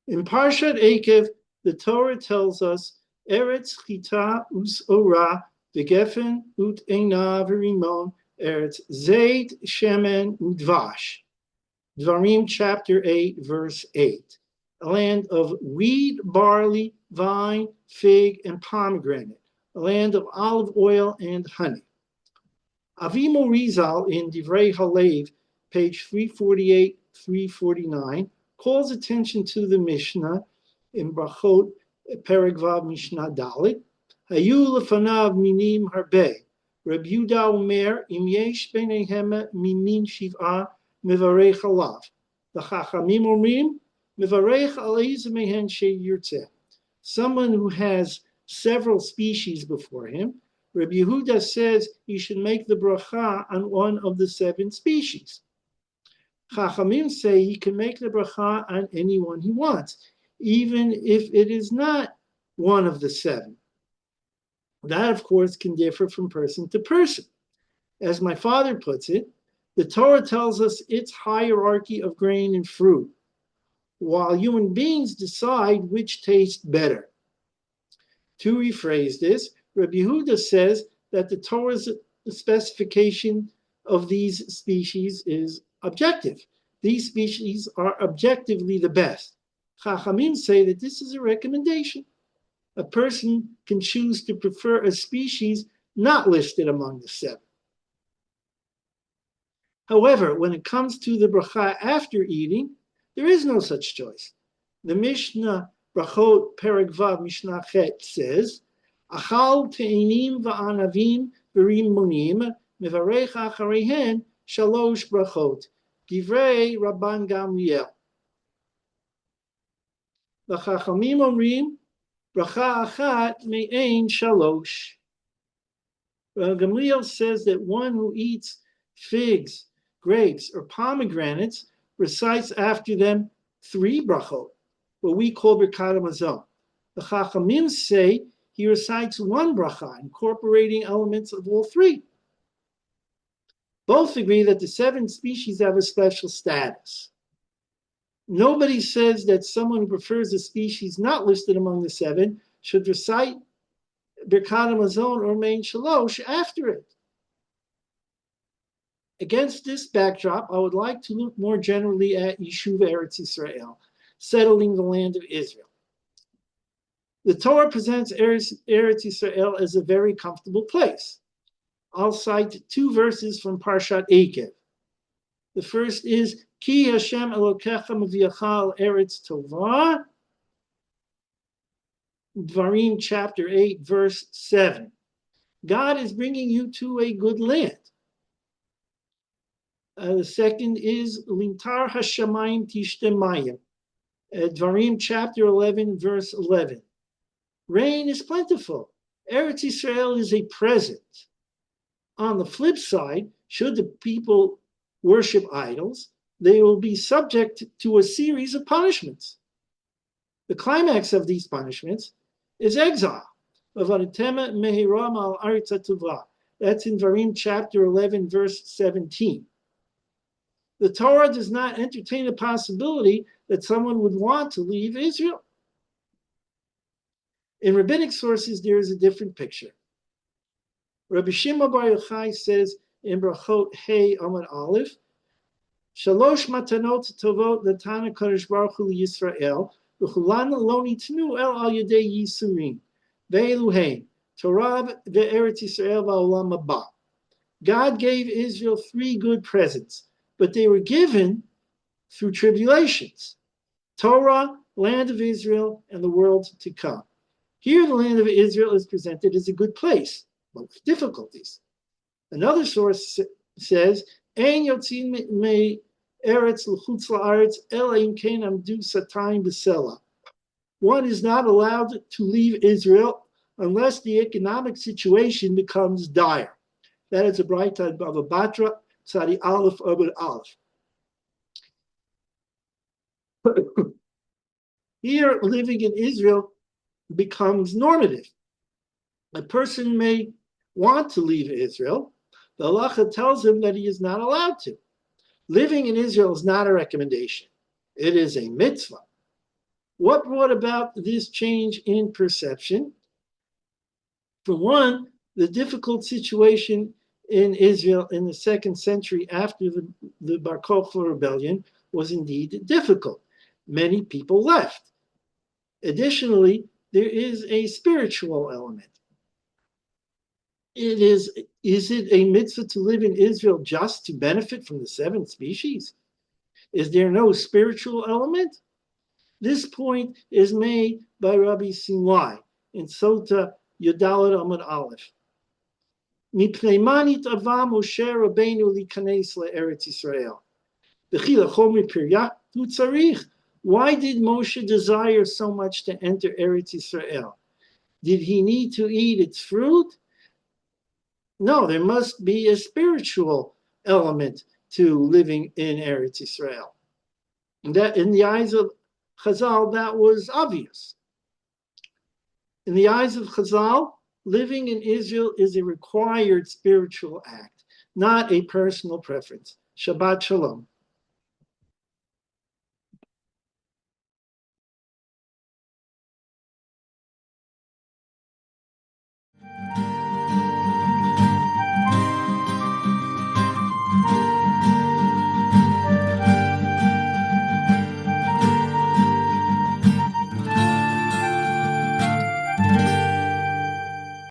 In Parshat Ekev, the Torah tells us, Eretz chita us ora, v'gefen ut eina v'rimon, Eretz zayt shemen udvash. Dvarim chapter 8, verse 8. A land of wheat, barley, vine, fig, and pomegranate. A land of olive oil and honey. Avimo Rizal in Divrei Halev, page 348, 349, calls attention to the Mishnah in Brachot Perek Vav Mishnah Dalit. Hayu lefanav minim harbe. Rabbi Yehuda Omer im yesh beinehem mimin shiv'a mevarech alav. The Chachamim omrim mevarech al eiz mehen sheyirtzeh. Someone who has several species before him, Rabbi Yehuda says he should make the bracha on one of the 7 species. Chachamim say he can make the bracha on any one he wants, even if it is not one of the 7. That, of course, can differ from person to person. As my father puts it, the Torah tells us its hierarchy of grain and fruit, while human beings decide which tastes better. To rephrase this, Rabbi Yehuda says that the Torah's specification of these species is objective. These species are objectively the best. Chachamim say that this is a recommendation. A person can choose to prefer a species not listed among the 7. However, when it comes to the bracha after eating, there is no such choice. The Mishnah Brachot Perek Vav Mishnah Chet says, Achal te'inim va'anavim v'rimunim mevarech acharehen shalosh brachot. Divrei Rabban Gamliel. The Chachamim omrim bracha achat me'ein shalosh. Gamliel says that one who eats figs, grapes, or pomegranates recites after them 3 brachot, what we call Birkat HaMazon. The Chachamim say he recites 1 bracha, incorporating elements of all 3. Both agree that the 7 species have a special status. Nobody says that someone who prefers a species not listed among the 7 should recite Birkat HaMazon or Mein Shalosh after it. Against this backdrop, I would like to look more generally at Yishuv Eretz Yisrael, settling the land of Israel. The Torah presents Eretz Yisrael as a very comfortable place. I'll cite 2 verses from Parshat Ekev. The first is, Ki Hashem Elokecha Meviacha al Eretz Tovah, Dvarim chapter 8, verse 7. God is bringing you to a good land. The second is Limtar Hashamayim Tishtem Dvarim chapter 11, verse 11. Rain is plentiful. Eretz Yisrael is a present. On the flip side, should the people worship idols, they will be subject to a series of punishments. The climax of these punishments is exile. That's in Dvarim chapter 11, verse 17. The Torah does not entertain the possibility that someone would want to leave Israel. In rabbinic sources, there is a different picture. Rabbi Shimon Bar Yochai says in Brachot Hey Amud Aleph, Shalosh matanot tovot natana Kadosh Baruch Hu Yisrael v'chulan lo nitnu el al yedei yisurim ve'eluhein Torah ve'eretz Yisrael va'olam haba. God gave Israel 3 good presents, but they were given through tribulations: Torah, land of Israel, and the world to come. Here, the land of Israel is presented as a good place, but with difficulties. Another source says, "Ein yotzin me eretz l'chutz la'aretz ela im kein amdu satayim b'sela." One is not allowed to leave Israel unless the economic situation becomes dire. That is a bright of Bava Batra, Tzadi Aleph, Abed Aleph. Here, living in Israel becomes normative. A person may want to leave Israel. The halacha tells him that he is not allowed to. Living in Israel is not a recommendation. It is a mitzvah. What brought about this change in perception? For one, the difficult situation in Israel in the 2nd century after the Bar Kokhba rebellion was indeed difficult. Many people left. Additionally, there is a spiritual element. Is it a mitzvah to live in Israel just to benefit from the 7 species? Is there no spiritual element? This point is made by Rabbi Simlai in Sota Yodalet Amud Aleph. Mipnei manit ava Moshe Rabbeinu likanes le'eretz Yisrael. B'chila chomi piryah hu tzarich. Why did Moshe desire so much to enter Eretz Yisrael? Did he need to eat its fruit? No, there must be a spiritual element to living in Eretz Yisrael. And that, in the eyes of Chazal, that was obvious. In the eyes of Chazal, living in Israel is a required spiritual act, not a personal preference. Shabbat Shalom.